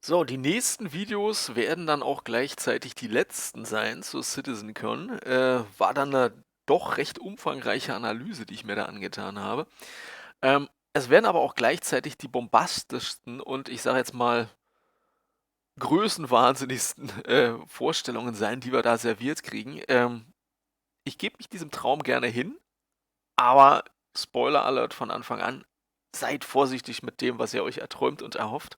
So, die nächsten Videos werden dann auch gleichzeitig die letzten sein zur CitizenCon. War dann eine doch recht umfangreiche Analyse, die ich mir da angetan habe. Es werden aber auch gleichzeitig die bombastischsten und ich sage jetzt mal größenwahnsinnigsten Vorstellungen sein, die wir da serviert kriegen. Ich gebe mich diesem Traum gerne hin, aber Spoiler Alert von Anfang an, seid vorsichtig mit dem, was ihr euch erträumt und erhofft.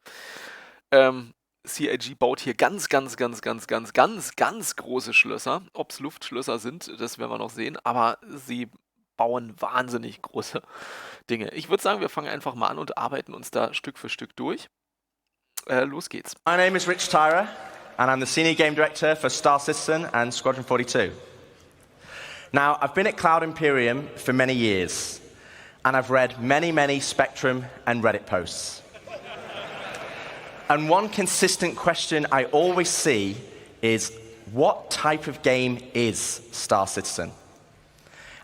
Ähm, CIG baut hier ganz große Schlösser. Ob es Luftschlösser sind, das werden wir noch sehen, aber sie bauen wahnsinnig große Dinge. Ich würde sagen, wir fangen einfach mal an und arbeiten uns da Stück für Stück durch. Los geht's. My name is Rich Tyra, and I'm the Senior Game Director for Star Citizen and Squadron 42. Now, I've been at Cloud Imperium for many years, and I've read many Spectrum and Reddit posts. And one consistent question I always see is, what type of game is Star Citizen?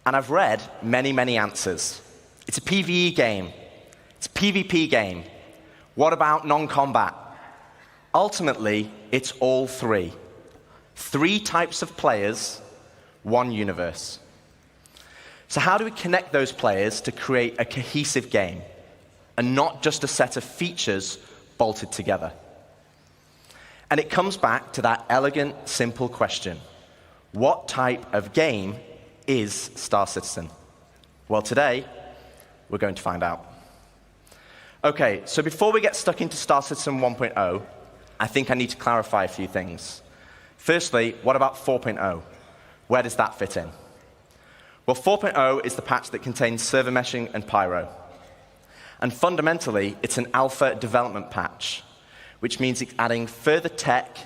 And I've read many answers. It's a PvE game. It's a PvP game. What about non-combat? Ultimately, it's all three. Three types of players, one universe. So how do we connect those players to create a cohesive game, and not just a set of features bolted together? And it comes back to that elegant, simple question. What type of game is Star Citizen? Well, today, we're going to find out. Okay, so before we get stuck into Star Citizen 1.0, I think I need to clarify a few things. Firstly, what about 4.0? Where does that fit in? Well, 4.0 is the patch that contains server meshing and pyro. And fundamentally, it's an alpha development patch, which means it's adding further tech,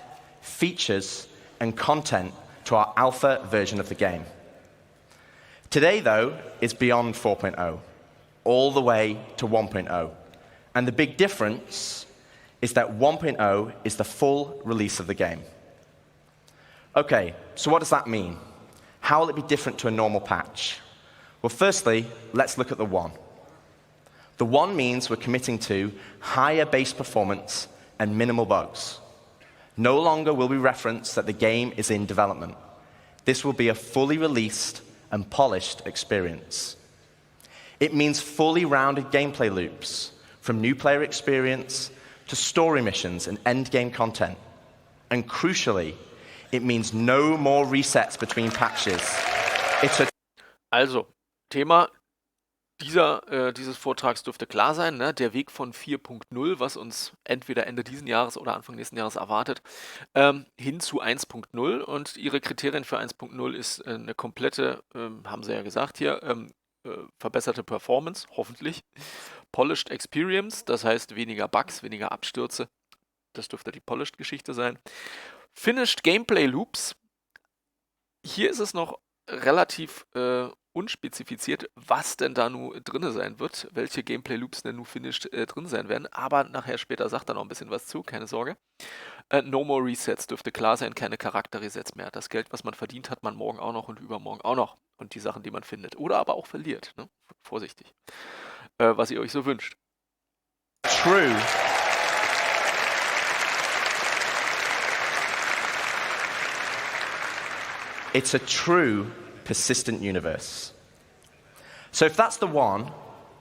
features, and content to our alpha version of the game. Today, though, is beyond 4.0, all the way to 1.0. And the big difference is that 1.0 is the full release of the game. Okay, so what does that mean? How will it be different to a normal patch? Well, firstly, let's look at the 1. The 1 means we're committing to higher base performance and minimal bugs. No longer will we reference that the game is in development. This will be a fully released and polished experience. It means fully rounded gameplay loops, from new player experience to story missions and endgame content. And crucially, it means no more resets between patches. Also, Thema dieses Vortrags dürfte klar sein, ne? Der Weg von 4.0, was uns entweder Ende diesen Jahres oder Anfang nächsten Jahres erwartet, hin zu 1.0. Und ihre Kriterien für 1.0 ist eine komplette, haben sie ja gesagt hier, verbesserte Performance, hoffentlich. Polished Experience, das heißt weniger Bugs, weniger Abstürze. Das dürfte die Polished-Geschichte sein. Finished Gameplay Loops. Hier ist es noch relativ unspezifiziert, was denn da nun drin sein wird, welche Gameplay Loops denn nun finished drin sein werden, aber nachher später sagt er noch ein bisschen was zu, keine Sorge. No more Resets dürfte klar sein, keine Charakter-Resets mehr. Das Geld, was man verdient, hat man morgen auch noch und übermorgen auch noch. Und die Sachen, die man findet. Oder aber auch verliert. Ne? Vorsichtig. Was ihr euch so wünscht. True. It's a true, persistent universe. So if that's the 1,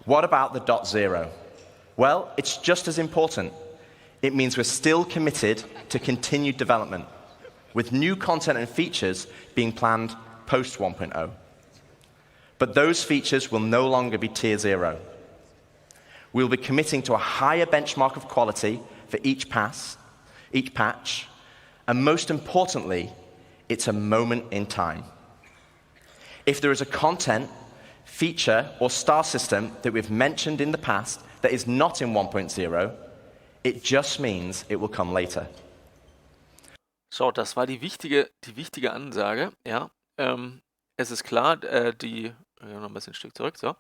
what about the .0? Well, it's just as important. It means we're still committed to continued development, with new content and features being planned post 1.0. But those features will no longer be tier 0. We'll be committing to a higher benchmark of quality for each patch, and most importantly, it's a moment in time. If there is a content, feature, or star system that we've mentioned in the past that is not in 1.0, it just means it will come later. So, das war die wichtige Ansage, ja. Es ist klar, noch ein bisschen ein Stück zurück, so.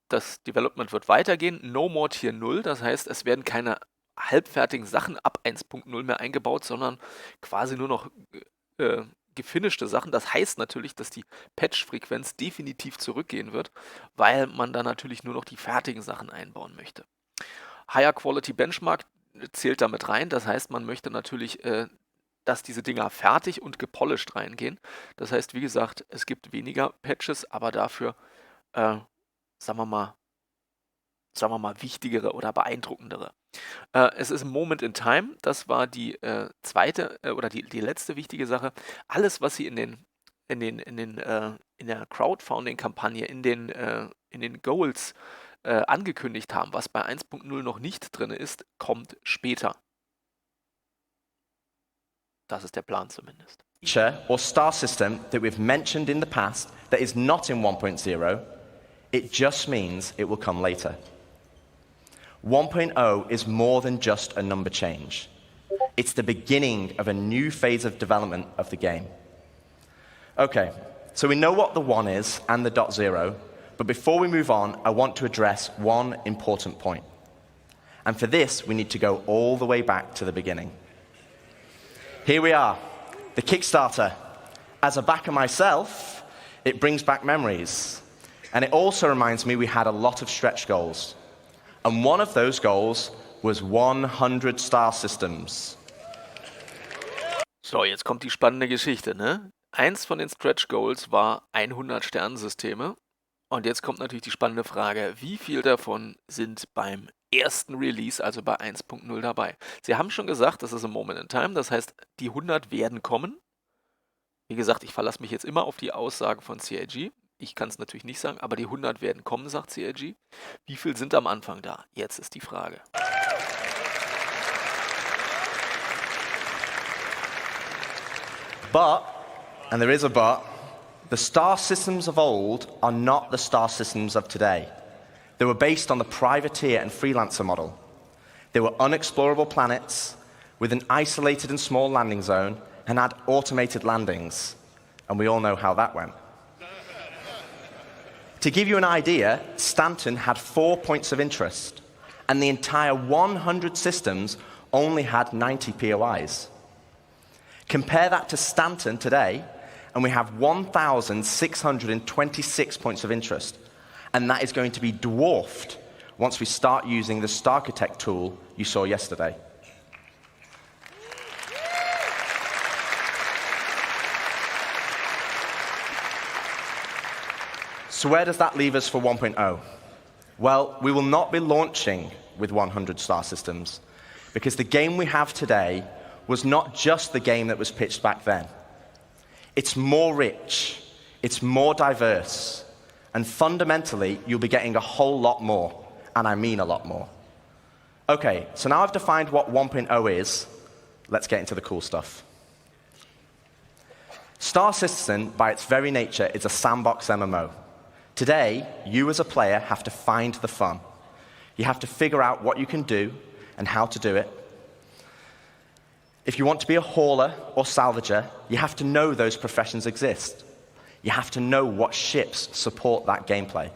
Das Development wird weitergehen, no more Tier 0, das heißt, es werden keine halbfertigen Sachen ab 1.0 mehr eingebaut, sondern quasi nur noch gefinischte Sachen. Das heißt natürlich, dass die Patch-Frequenz definitiv zurückgehen wird, weil man da natürlich nur noch die fertigen Sachen einbauen möchte. Higher Quality Benchmark zählt damit rein. Das heißt, man möchte natürlich, dass diese Dinger fertig und gepolished reingehen. Das heißt, wie gesagt, es gibt weniger Patches, aber dafür, äh, sagen wir mal wichtigere oder beeindruckendere. Es ist 'n Moment in Time. Das war die, zweite, oder die letzte wichtige Sache. Alles, was sie in der Crowdfunding-Kampagne, in den Goals, angekündigt haben, was bei 1.0 noch nicht drin ist, kommt später. Das ist der Plan zumindest. Feature or star system that we've mentioned in the past that is not in 1.0, it just means it will come later. 1.0 is more than just a number change. It's the beginning of a new phase of development of the game. Okay, so we know what the 1 is and the .0, but before we move on, I want to address one important point. And for this, we need to go all the way back to the beginning. Here we are, the Kickstarter. As a backer myself, it brings back memories. And it also reminds me we had a lot of stretch goals. And one of those goals was 100 star systems. So, jetzt kommt die spannende Geschichte, ne? Eins von den Stretch Goals war 100 Sternensysteme. Und jetzt kommt natürlich die spannende Frage, wie viel davon sind beim ersten Release, also bei 1.0 dabei? Sie haben schon gesagt, das ist ein Moment in Time, das heißt, die 100 werden kommen. Wie gesagt, ich verlasse mich jetzt immer auf die Aussagen von CIG. Ich kann es natürlich nicht sagen, aber die 100 werden kommen, sagt CIG. Wie viel sind am Anfang da? Jetzt ist die Frage. But, and there is a but, the star systems of old are not the star systems of today. They were based on the privateer and freelancer model. They were unexplorable planets with an isolated and small landing zone and had automated landings. And we all know how that went. To give you an idea, Stanton had 4 points of interest, and the entire 100 systems only had 90 POIs. Compare that to Stanton today, and we have 1,626 points of interest, and that is going to be dwarfed once we start using the Stararchitect tool you saw yesterday. So where does that leave us for 1.0? Well, we will not be launching with 100 star systems, because the game we have today was not just the game that was pitched back then. It's more rich, it's more diverse, and fundamentally, you'll be getting a whole lot more, and I mean a lot more. Okay, so now I've defined what 1.0 is, let's get into the cool stuff. Star Citizen, by its very nature, is a sandbox MMO. Today, you as a player have to find the fun. You have to figure out what you can do and how to do it. If you want to be a hauler or salvager, you have to know those professions exist. You have to know what ships support that gameplay.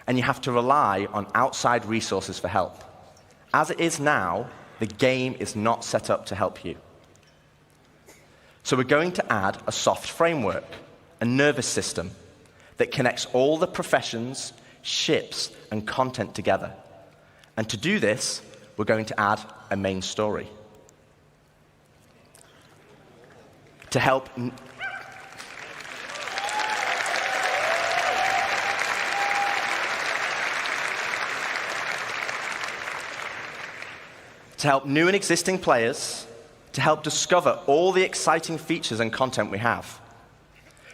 And you have to rely on outside resources for help. As it is now, the game is not set up to help you. So we're going to add a soft framework, a nervous system, that connects all the professions, ships, and content together. And to do this, we're going to add a main story. To help new and existing players, to help discover all the exciting features and content we have,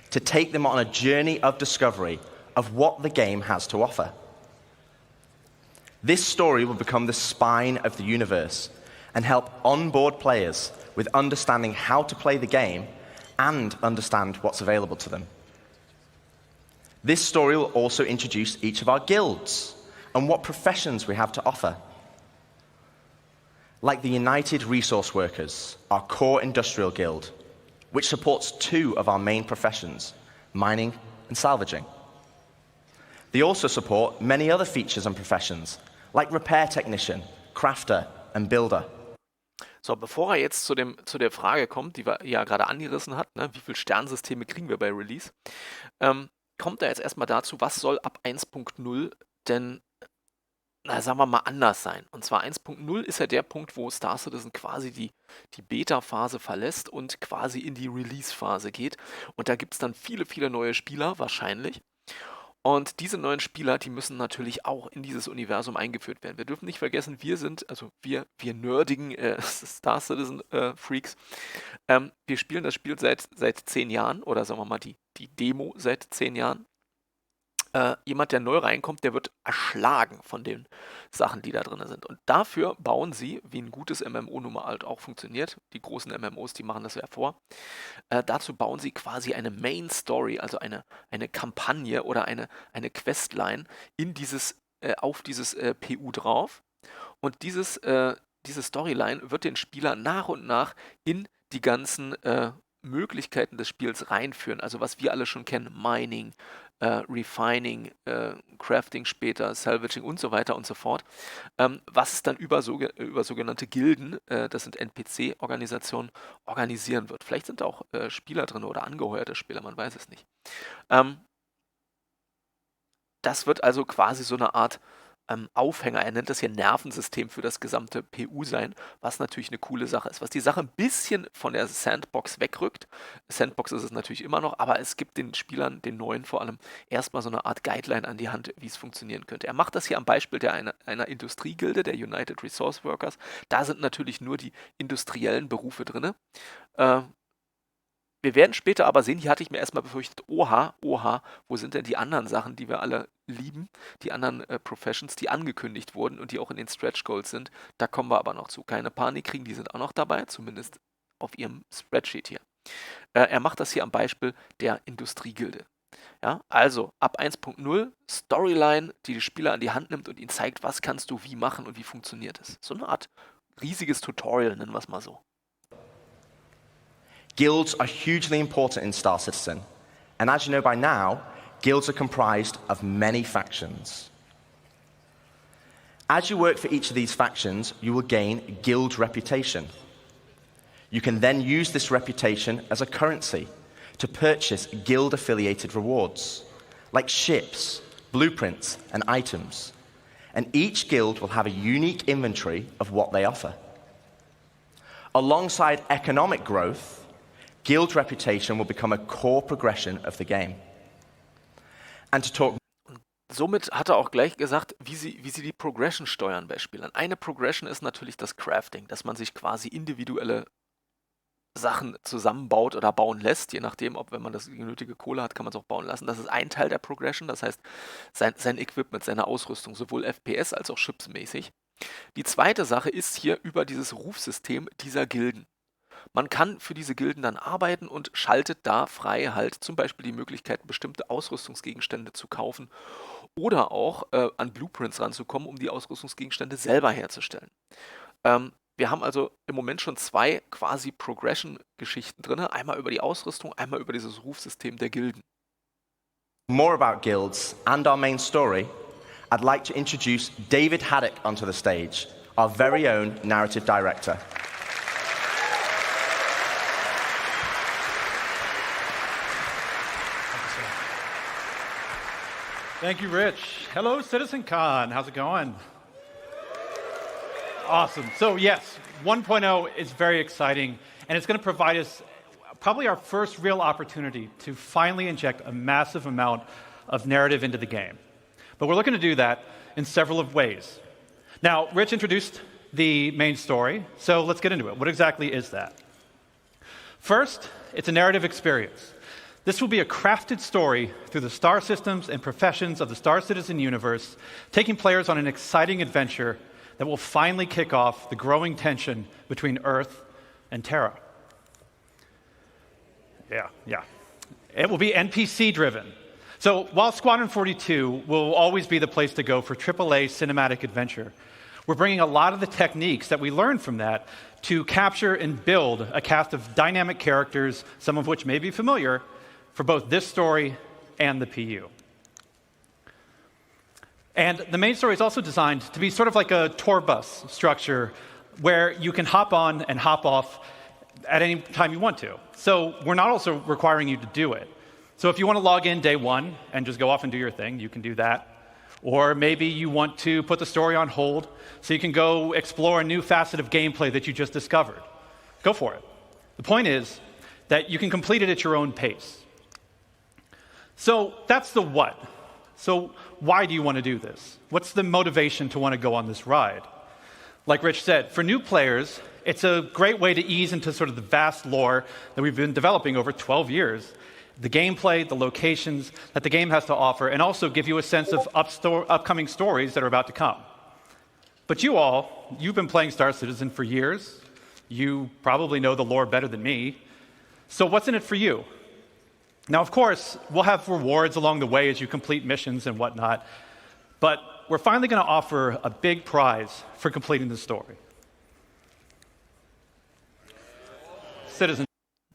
to take them on a journey of discovery of what the game has to offer. This story will become the spine of the universe and help onboard players with understanding how to play the game and understand what's available to them. This story will also introduce each of our guilds and what professions we have to offer. Like the United Resource Workers, our core industrial guild, which supports 2 of our main professions, mining and salvaging. They also support many other features and professions, like repair technician, crafter and builder. So, bevor er jetzt zu der Frage kommt, die wir ja gerade angerissen hat, ne, wie viele Sternsysteme kriegen wir bei Release, kommt er jetzt erstmal dazu, was soll ab 1.0 denn sagen wir mal, anders sein. Und zwar 1.0 ist ja der Punkt, wo Star Citizen quasi die Beta-Phase verlässt und quasi in die Release-Phase geht. Und da gibt es dann viele, viele neue Spieler, wahrscheinlich. Und diese neuen Spieler, die müssen natürlich auch in dieses Universum eingeführt werden. Wir dürfen nicht vergessen, wir sind, also wir nerdigen Star Citizen Freaks, wir spielen das Spiel seit 10 Jahren oder sagen wir mal die Demo seit 10 Jahren. Jemand, der neu reinkommt, der wird erschlagen von den Sachen, die da drin sind. Und dafür bauen sie, wie ein gutes MMO nun mal halt auch funktioniert, die großen MMOs, die machen das ja vor, dazu bauen sie quasi eine Main Story, also eine Kampagne oder eine Questline auf dieses PU drauf. Und diese Storyline wird den Spieler nach und nach in die ganzen Möglichkeiten des Spiels reinführen. Also was wir alle schon kennen, Mining, Refining, Crafting später, Salvaging und so weiter und so fort. Was es dann über sogenannte Gilden, das sind NPC-Organisationen, organisieren wird. Vielleicht sind da auch Spieler drin oder angeheuerte Spieler, man weiß es nicht. Ähm, Das wird also quasi so eine Art Aufhänger, er nennt das hier Nervensystem für das gesamte PU sein, was natürlich eine coole Sache ist. Was die Sache ein bisschen von der Sandbox wegrückt, Sandbox ist es natürlich immer noch, aber es gibt den Spielern, den neuen vor allem, erstmal so eine Art Guideline an die Hand, wie es funktionieren könnte. Er macht das hier am Beispiel einer Industriegilde, der United Resource Workers. Da sind natürlich nur die industriellen Berufe drin. Wir werden später aber sehen, hier hatte ich mir erstmal befürchtet, oha, wo sind denn die anderen Sachen, die wir alle lieben, die anderen Professions, die angekündigt wurden und die auch in den Stretch Goals sind. Da kommen wir aber noch zu. Keine Panik kriegen, die sind auch noch dabei, zumindest auf ihrem Spreadsheet hier. Er macht das hier am Beispiel der Industriegilde. Ja, also ab 1.0 Storyline, die die Spieler an die Hand nimmt und ihnen zeigt, was kannst du wie machen und wie funktioniert es. So eine Art riesiges Tutorial, nennen wir es mal so. Guilds are hugely important in Star Citizen, and as you know by now, guilds are comprised of many factions. As you work for each of these factions, you will gain guild reputation. You can then use this reputation as a currency to purchase guild-affiliated rewards, like ships, blueprints, and items. And each guild will have a unique inventory of what they offer. Alongside economic growth, guild reputation will become a core progression of the game. And to talk Somit hat er auch gleich gesagt, wie sie die Progression steuern bei Spielern. Eine Progression ist natürlich das Crafting, dass man sich quasi individuelle Sachen zusammenbaut oder bauen lässt, je nachdem, ob wenn man die nötige Kohle hat, kann man es auch bauen lassen. Das ist ein Teil der Progression, das heißt sein Equipment, seine Ausrüstung, sowohl FPS als auch chipsmäßig. Die zweite Sache ist hier über dieses Rufsystem dieser Gilden. Man kann für diese Gilden dann arbeiten und schaltet da frei halt zum Beispiel die Möglichkeit, bestimmte Ausrüstungsgegenstände zu kaufen oder auch an Blueprints ranzukommen, um die Ausrüstungsgegenstände selber herzustellen. Wir haben also im Moment schon 2 quasi Progression-Geschichten drin. Einmal über die Ausrüstung, einmal über dieses Rufsystem der Gilden. more about guilds and our main story, I'd like to introduce David Haddock onto the stage, our very own narrative director. Thank you, Rich. Hello, CitizenCon. How's it going? Awesome. So yes, 1.0 is very exciting, and it's going to provide us probably our first real opportunity to finally inject a massive amount of narrative into the game. But we're looking to do that in several of ways. Now, Rich introduced the main story, so let's get into it. What exactly is that? First, it's a narrative experience. This will be a crafted story through the star systems and professions of the Star Citizen universe, taking players on an exciting adventure that will finally kick off the growing tension between Earth and Terra. Yeah. It will be NPC-driven. So while Squadron 42 will always be the place to go for AAA cinematic adventure, we're bringing a lot of the techniques that we learned from that to capture and build a cast of dynamic characters, some of which may be familiar, for both this story and the PU. And the main story is also designed to be sort of like a tour bus structure where you can hop on and hop off at any time you want to. So we're not also requiring you to do it. So if you want to log in day one and just go off and do your thing, you can do that. Or maybe you want to put the story on hold so you can go explore a new facet of gameplay that you just discovered. Go for it. The point is that you can complete it at your own pace. So that's the what. So why do you want to do this? What's the motivation to want to go on this ride? Like Rich said, for new players, it's a great way to ease into sort of the vast lore that we've been developing over 12 years. The gameplay, the locations that the game has to offer, and also give you a sense of upcoming stories that are about to come. But you've been playing Star Citizen for years. You probably know the lore better than me. So what's in it for you? Now, of course, we'll have rewards along the way as you complete missions and whatnot, but we're finally going to offer a big prize for completing the story. Citizen.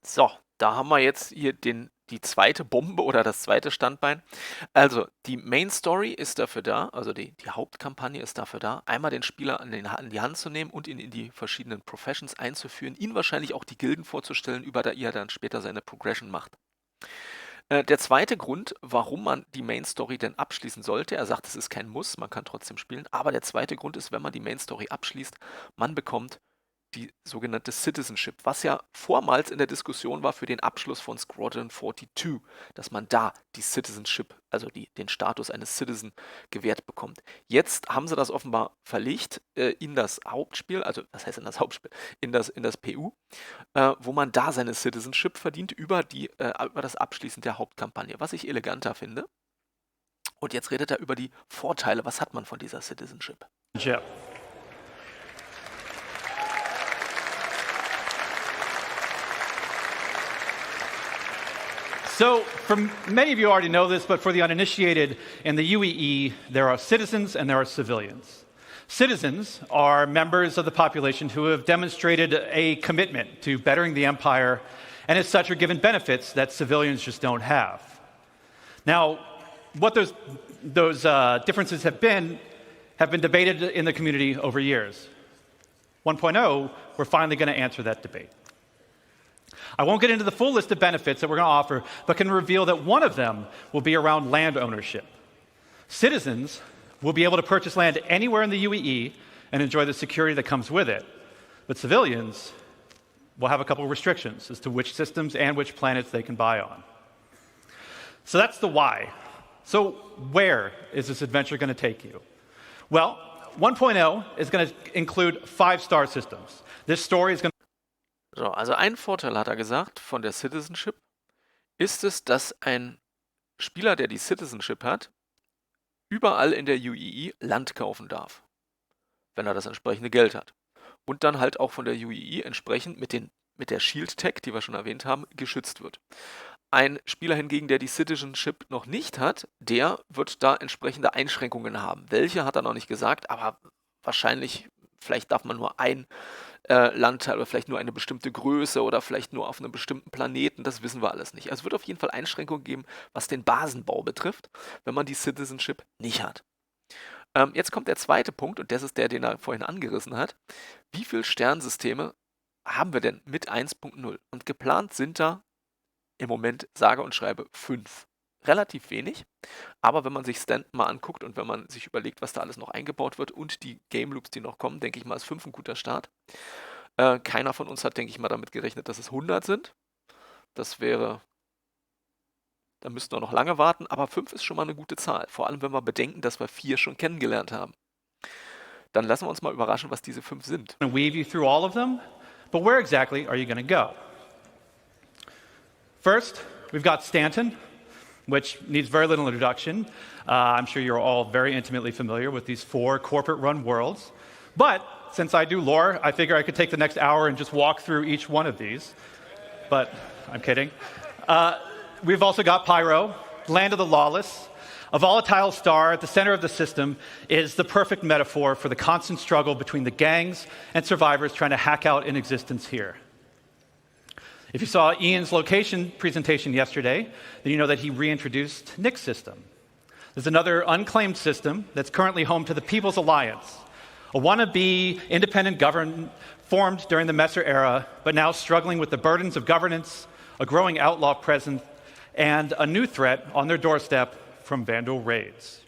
So, da haben wir jetzt hier die zweite Bombe oder das zweite Standbein. Also, die Main Story ist dafür da, also die Hauptkampagne ist dafür da, einmal den Spieler an die Hand zu nehmen und ihn in die verschiedenen Professions einzuführen, ihn wahrscheinlich auch die Gilden vorzustellen, über die er dann später seine Progression macht. Der zweite Grund, warum man die Main Story denn abschließen sollte, er sagt, es ist kein Muss, man kann trotzdem spielen, aber der zweite Grund ist, wenn man die Main Story abschließt, man bekommt die sogenannte Citizenship, was ja vormals in der Diskussion war für den Abschluss von Squadron 42, dass man da die Citizenship, also den Status eines Citizen gewährt bekommt. Jetzt haben sie das offenbar verlegt in das Hauptspiel, also was heißt in das Hauptspiel, in das PU, wo man da seine Citizenship verdient über das Abschließen der Hauptkampagne, was ich eleganter finde. Und jetzt redet er über die Vorteile. Was hat man von dieser Citizenship? Ja. So, many of you already know this, but for the uninitiated, in the UEE, there are citizens and there are civilians. Citizens are members of the population who have demonstrated a commitment to bettering the empire, and as such are given benefits that civilians just don't have. Now, what those differences have been debated in the community over years. 1.0, we're finally going to answer that debate. I won't get into the full list of benefits that we're going to offer, but can reveal that one of them will be around land ownership. Citizens will be able to purchase land anywhere in the UEE and enjoy the security that comes with it. But civilians will have a couple of restrictions as to which systems and which planets they can buy on. So that's the why. So where is this adventure going to take you? Well, 1.0 is going to include 5 star systems. This story is going So, also ein Vorteil, hat er gesagt, von der Citizenship ist es, dass ein Spieler, der die Citizenship hat, überall in der UEE Land kaufen darf, wenn er das entsprechende Geld hat. Und dann halt auch von der UEE entsprechend mit der Shield-Tag, die wir schon erwähnt haben, geschützt wird. Ein Spieler hingegen, der die Citizenship noch nicht hat, der wird da entsprechende Einschränkungen haben. Welche hat er noch nicht gesagt, aber wahrscheinlich, vielleicht darf man nur ein Landteil oder vielleicht nur eine bestimmte Größe oder vielleicht nur auf einem bestimmten Planeten, das wissen wir alles nicht. Also es wird auf jeden Fall Einschränkungen geben, was den Basenbau betrifft, wenn man die Citizenship nicht hat. Jetzt kommt der zweite Punkt und das ist der, den er vorhin angerissen hat. Wie viele Sternsysteme haben wir denn mit 1.0? Und geplant sind da im Moment, sage und schreibe, 5. Relativ wenig, aber wenn man sich Stand mal anguckt und wenn man sich überlegt, was da alles noch eingebaut wird und die Game Loops, die noch kommen, denke ich mal, ist 5 ein guter Start. Keiner von uns hat, denke ich mal, damit gerechnet, dass es 100 sind. Da müssten wir noch lange warten, aber 5 ist schon mal eine gute Zahl, vor allem wenn wir bedenken, dass wir 4 schon kennengelernt haben. Dann lassen wir uns mal überraschen, was diese 5 sind. to weave you through all of them, but where exactly are you going to go? First, we've got Stanton, which needs very little introduction. I'm sure you're all very intimately familiar with these 4 corporate-run worlds. But since I do lore, I figure I could take the next hour and just walk through each one of these. But I'm kidding. We've also got Pyro, Land of the Lawless. A volatile star at the center of the system is the perfect metaphor for the constant struggle between the gangs and survivors trying to hack out an existence here. If you saw Ian's location presentation yesterday, then you know that he reintroduced Nick's system. There's another unclaimed system that's currently home to the People's Alliance, a wannabe independent government formed during the Messer era, but now struggling with the burdens of governance, a growing outlaw presence, and a new threat on their doorstep from Vandal raids.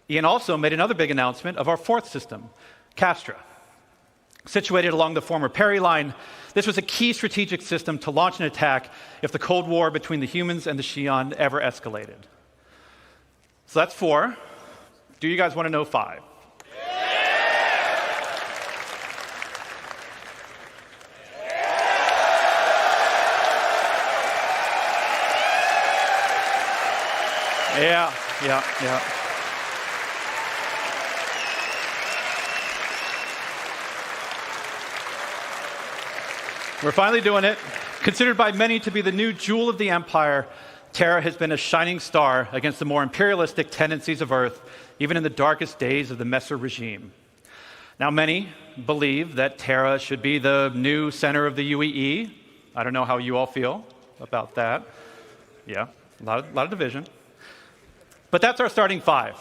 Ian also made another big announcement of our fourth system, Castra. Situated along the former Perry line, this was a key strategic system to launch an attack if the Cold War between the humans and the Xi'an ever escalated. So that's 4. Do you guys want to know 5? Yeah. We're finally doing it. Considered by many to be the new jewel of the Empire, Terra has been a shining star against the more imperialistic tendencies of Earth, even in the darkest days of the Messer regime. Now, many believe that Terra should be the new center of the UEE. I don't know how you all feel about that. Yeah, a lot of division. But that's our starting 5.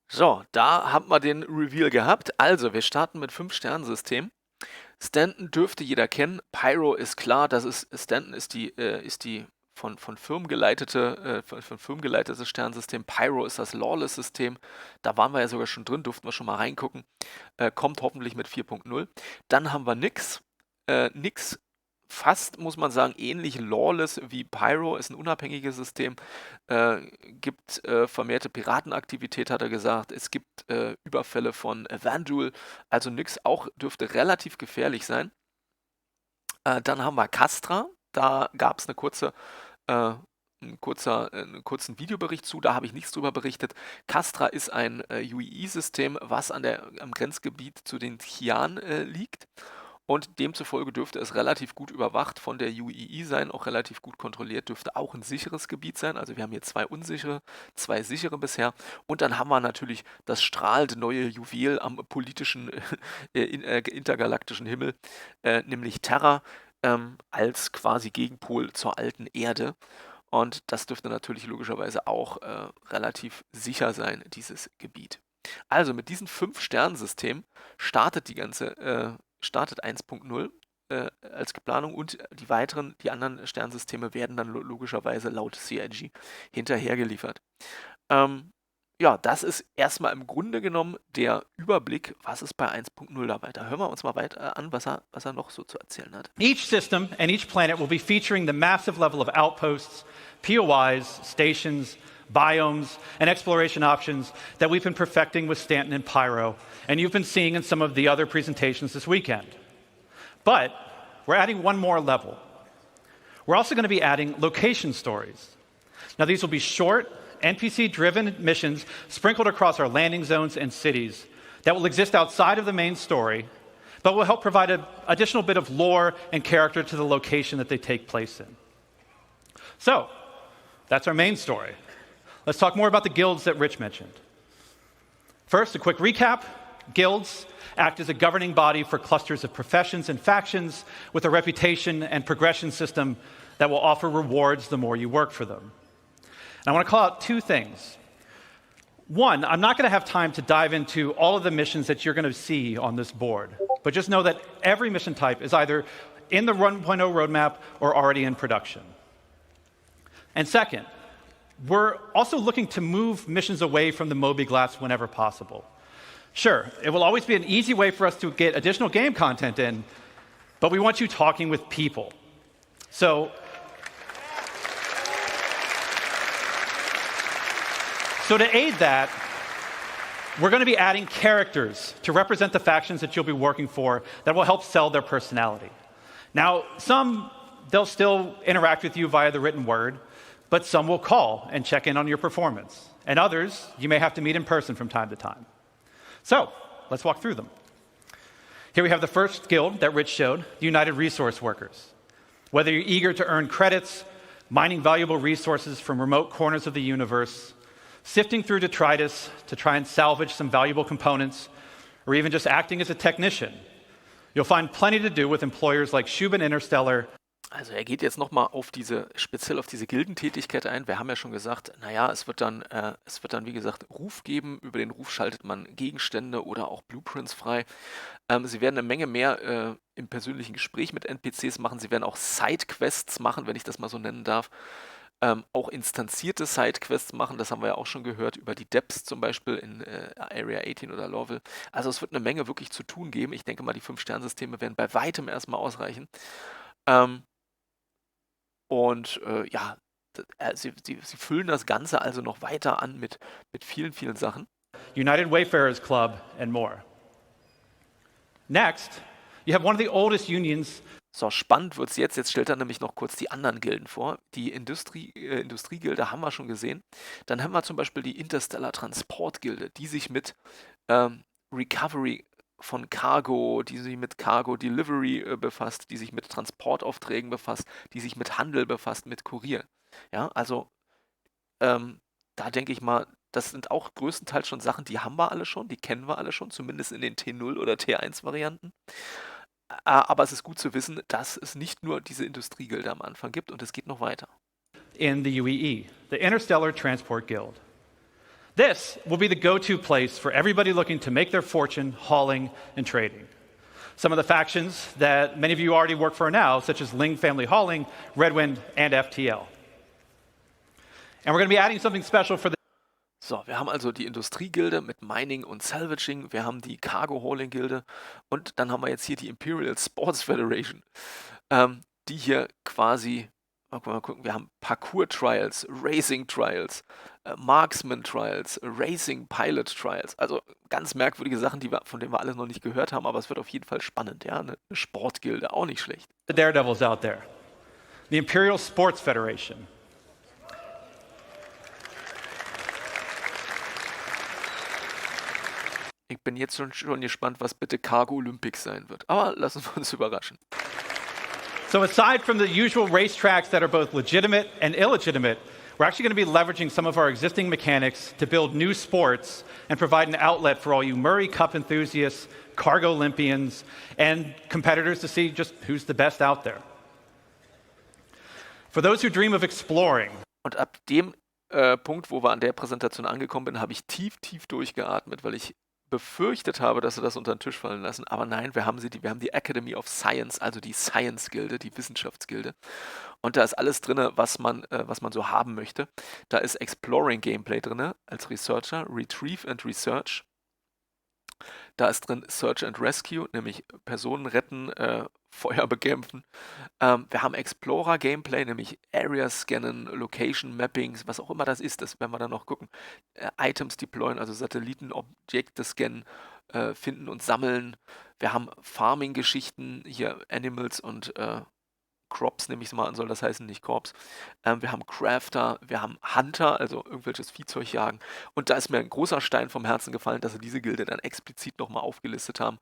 So, da haben wir den Reveal gehabt. Also, wir starten mit 5-Sternensystem. Stanton dürfte jeder kennen. Pyro ist klar, Stanton ist die von Firmen geleitetes Sternensystem. Pyro ist das Lawless-System. Da waren wir ja sogar schon drin, durften wir schon mal reingucken. Kommt hoffentlich mit 4.0. Dann haben wir Nix. Nix fast, muss man sagen, ähnlich lawless wie Pyro, ist ein unabhängiges System, gibt vermehrte Piratenaktivität, hat er gesagt, es gibt Überfälle von Vandal, also nix, auch dürfte relativ gefährlich sein. Dann haben wir Castra, da gab es einen kurzen Videobericht zu, da habe ich nichts drüber berichtet. Castra ist ein UEE-System, was am Grenzgebiet zu den Xi'an liegt. Und demzufolge dürfte es relativ gut überwacht von der UEE sein, auch relativ gut kontrolliert, dürfte auch ein sicheres Gebiet sein. Also wir haben hier 2 unsichere, 2 sichere bisher. Und dann haben wir natürlich das strahlende neue Juwel am politischen intergalaktischen Himmel, nämlich Terra, als quasi Gegenpol zur alten Erde. Und das dürfte natürlich logischerweise auch relativ sicher sein, dieses Gebiet. Also mit diesem 5-Sternensystem startet startet 1.0 als Planung und die anderen Sternsysteme werden dann logischerweise laut CIG hinterhergeliefert. Ja, das ist erstmal im Grunde genommen der Überblick, was ist bei 1.0 da weiter. Hören wir uns mal weiter an, was er noch so zu erzählen hat. Each system and each planet will be featuring the massive level of outposts, POIs, stations, biomes, and exploration options that we've been perfecting with Stanton and Pyro, and you've been seeing in some of the other presentations this weekend. But we're adding one more level. We're also going to be adding location stories. Now, these will be short, NPC-driven missions sprinkled across our landing zones and cities that will exist outside of the main story, but will help provide an additional bit of lore and character to the location that they take place in. So, that's our main story. Let's talk more about the guilds that Rich mentioned. First, a quick recap. Guilds act as a governing body for clusters of professions and factions with a reputation and progression system that will offer rewards the more you work for them. And I want to call out 2 things. One, I'm not going to have time to dive into all of the missions that you're going to see on this board, but just know that every mission type is either in the 1.0 roadmap or already in production. And second, we're also looking to move missions away from the Moby Glass whenever possible. Sure, it will always be an easy way for us to get additional game content in, but we want you talking with people. So to aid that, we're going to be adding characters to represent the factions that you'll be working for that will help sell their personality. Now, they'll still interact with you via the written word, but some will call and check in on your performance. And others, you may have to meet in person from time to time. So, let's walk through them. Here we have the first guild that Rich showed, the United Resource Workers. Whether you're eager to earn credits, mining valuable resources from remote corners of the universe, sifting through detritus to try and salvage some valuable components, or even just acting as a technician, you'll find plenty to do with employers like Shubin Interstellar. Also er geht jetzt nochmal speziell auf diese Gildentätigkeit ein. Wir haben ja schon gesagt, naja, es wird dann, wie gesagt, Ruf geben. Über den Ruf schaltet man Gegenstände oder auch Blueprints frei. Sie werden eine Menge mehr im persönlichen Gespräch mit NPCs machen. Sie werden auch Sidequests machen, wenn ich das mal so nennen darf. auch instanzierte Sidequests machen, das haben wir ja auch schon gehört, über die Depths zum Beispiel in Area 18 oder Lorville. Also es wird eine Menge wirklich zu tun geben. Ich denke mal, die 5-Sternsysteme werden bei weitem erstmal ausreichen. Ähm, ja, sie füllen das Ganze also noch weiter an mit vielen, vielen Sachen. United Wayfarers Club, and more. Next, you have one of the oldest unions. So, spannend wird es jetzt. Jetzt stellt er nämlich noch kurz die anderen Gilden vor. Die Industriegilde haben wir schon gesehen. Dann haben wir zum Beispiel die Interstellar Transportgilde, die sich mit Recovery von Cargo, die sich mit Cargo Delivery befasst, die sich mit Transportaufträgen befasst, die sich mit Handel befasst, mit Kurier. Ja, also da denke ich mal, das sind auch größtenteils schon Sachen, die haben wir alle schon, die kennen wir alle schon, zumindest in den T0 oder T1-Varianten. Aber es ist gut zu wissen, dass es nicht nur diese Industriegilde am Anfang gibt und es geht noch weiter. In the UEE, the Interstellar Transport Guild. This will be the go-to place for everybody looking to make their fortune hauling and trading. Some of the factions that many of you already work for now, such as Ling Family Hauling, Redwind, and FTL. And we're going to be adding something special for the So, wir haben also die Industriegilde mit Mining und Salvaging, wir haben die Cargo-Hauling-Gilde und dann haben wir jetzt hier die Imperial Sports Federation, die hier quasi, mal gucken, wir haben Parkour-Trials, Racing-Trials, Marksman-Trials, Racing-Pilot-Trials, also ganz merkwürdige Sachen, von denen wir alle noch nicht gehört haben, aber es wird auf jeden Fall spannend, ja, eine Sportgilde, auch nicht schlecht. Daredevils out there. The Imperial Sports Federation. Ich bin jetzt schon gespannt, was bitte Cargo Olympics sein wird. Aber lassen wir uns überraschen. So aside from the usual racetracks that are both legitimate and illegitimate, we're actually going to be leveraging some of our existing mechanics to build new sports and provide an outlet for all you Murray Cup enthusiasts, Cargo Olympians, and competitors to see just who's the best out there. For those who dream of exploring. Und ab dem Punkt, wo wir an der Präsentation angekommen sind, habe ich tief, tief durchgeatmet, weil ich befürchtet habe, dass sie das unter den Tisch fallen lassen. Aber nein, wir haben die Academy of Science, also die Science-Gilde, die Wissenschaftsgilde. Und da ist alles drin, was man so haben möchte. Da ist Exploring-Gameplay drin als Researcher, Retrieve and Research. Da ist drin Search and Rescue, nämlich Personen retten, Feuer bekämpfen. Wir haben Explorer-Gameplay, nämlich Area scannen, Location Mappings, was auch immer das ist, das werden wir dann noch gucken. Items deployen, also Satellitenobjekte scannen, finden und sammeln. Wir haben Farming-Geschichten, hier Animals und Crops, nehme ich es mal an, soll das heißen, nicht Corps. Wir haben Crafter, wir haben Hunter, also irgendwelches Viehzeug jagen. Und da ist mir ein großer Stein vom Herzen gefallen, dass sie diese Gilde dann explizit nochmal aufgelistet haben.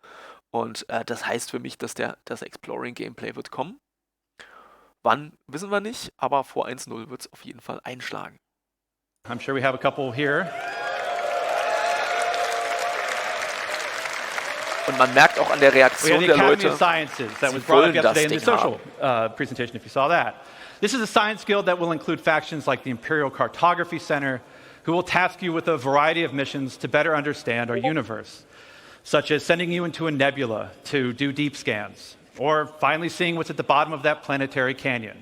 Und das heißt für mich, dass das Exploring-Gameplay wird kommen. Wann, wissen wir nicht, aber vor 1.0 wird es auf jeden Fall einschlagen. I'm sure we have a couple here. Und man merkt auch an der Reaktion der Leute, of Sciences that was sie brought up wollen das yesterday in the Ding social presentation, if you saw that. This is a science guild that will include factions like the Imperial Cartography Center, who will task you with a variety of missions to better understand our universe, such as sending you into a nebula to do deep scans, or finally seeing what's at the bottom of that planetary canyon.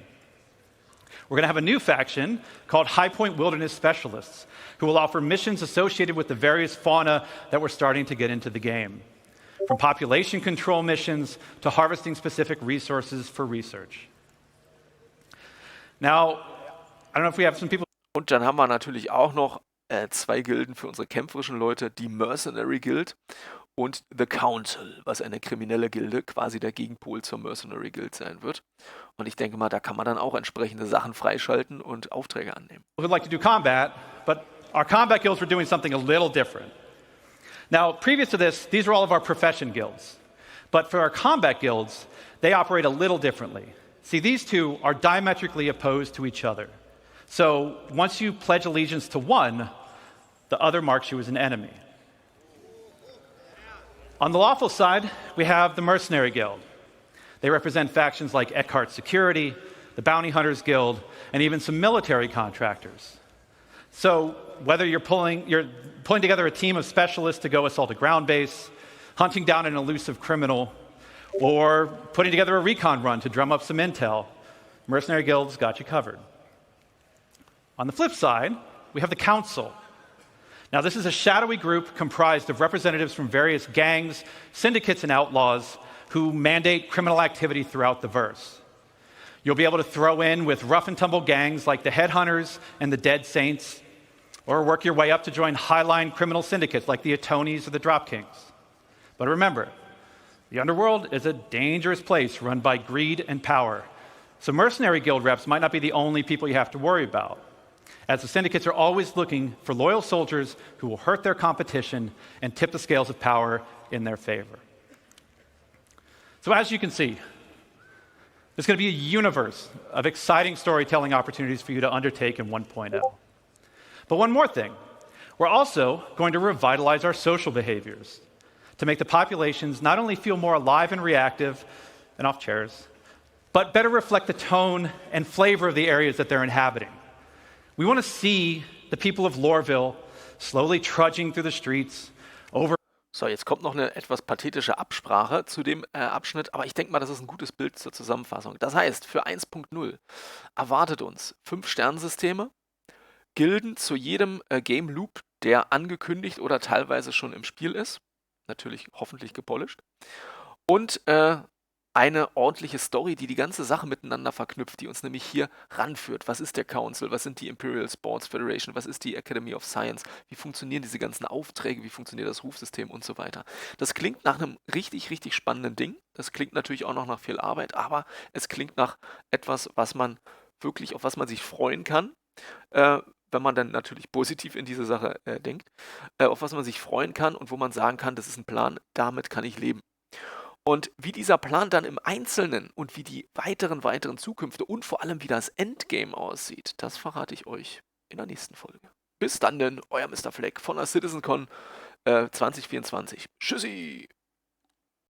We're going to have a new faction called High Point Wilderness Specialists, who will offer missions associated with the various fauna that we're starting to get into the game, from population control missions to harvesting specific resources for research. Now, I don't know if we have some people. Und dann haben wir natürlich auch noch 2 Gilden für unsere kämpferischen Leute, die Mercenary Guild und The Council, was eine kriminelle Gilde, quasi der Gegenpol zur Mercenary Guild sein wird. Und ich denke mal, da kann man dann auch entsprechende Sachen freischalten und Aufträge annehmen. Who'd like to do combat, but our combat guilds were doing something a little different. Now, previous to this, these are all of our profession guilds. But for our combat guilds, they operate a little differently. See, these two are diametrically opposed to each other. So once you pledge allegiance to one, the other marks you as an enemy. On the lawful side, we have the Mercenary Guild. They represent factions like Eckhart Security, the Bounty Hunters Guild, and even some military contractors. So whether you're pulling together a team of specialists to go assault a ground base, hunting down an elusive criminal, or putting together a recon run to drum up some intel, Mercenary Guild's got you covered. On the flip side, we have the council. Now, this is a shadowy group comprised of representatives from various gangs, syndicates, and outlaws who mandate criminal activity throughout the verse. You'll be able to throw in with rough and tumble gangs like the Headhunters and the Dead Saints, or work your way up to join highline criminal syndicates like the Atonis or the Drop Kings. But remember, the underworld is a dangerous place run by greed and power. So mercenary guild reps might not be the only people you have to worry about, as the syndicates are always looking for loyal soldiers who will hurt their competition and tip the scales of power in their favor. So as you can see, there's going to be a universe of exciting storytelling opportunities for you to undertake in 1.0. But one more thing, we're also going to revitalize our social behaviors to make the populations not only feel more alive and reactive and off chairs, but better reflect the tone and flavor of the areas that they're inhabiting. We want to see the people of Lorville slowly trudging through the streets over. So, jetzt kommt noch eine etwas pathetische Absprache zu dem Abschnitt, aber ich denke mal, das ist ein gutes Bild zur Zusammenfassung. Das heißt, für 1.0 erwartet uns 5-Sternensysteme, Gilden zu jedem Game Loop, der angekündigt oder teilweise schon im Spiel ist. Natürlich hoffentlich gepolished. Und eine ordentliche Story, die die ganze Sache miteinander verknüpft, die uns nämlich hier ranführt. Was ist der Council? Was sind die Imperial Sports Federation? Was ist die Academy of Science? Wie funktionieren diese ganzen Aufträge? Wie funktioniert das Rufsystem und so weiter? Das klingt nach einem richtig, richtig spannenden Ding. Das klingt natürlich auch noch nach viel Arbeit, aber es klingt nach etwas, was man wirklich, auf was man sich freuen kann, wenn man dann natürlich positiv in diese Sache denkt, auf was man sich freuen kann und wo man sagen kann, das ist ein Plan, damit kann ich leben. Und wie dieser Plan dann im Einzelnen und wie die weiteren Zukünfte und vor allem wie das Endgame aussieht, das verrate ich euch in der nächsten Folge. Bis dann denn, euer Mr. Fleck von der CitizenCon 2024. Tschüssi!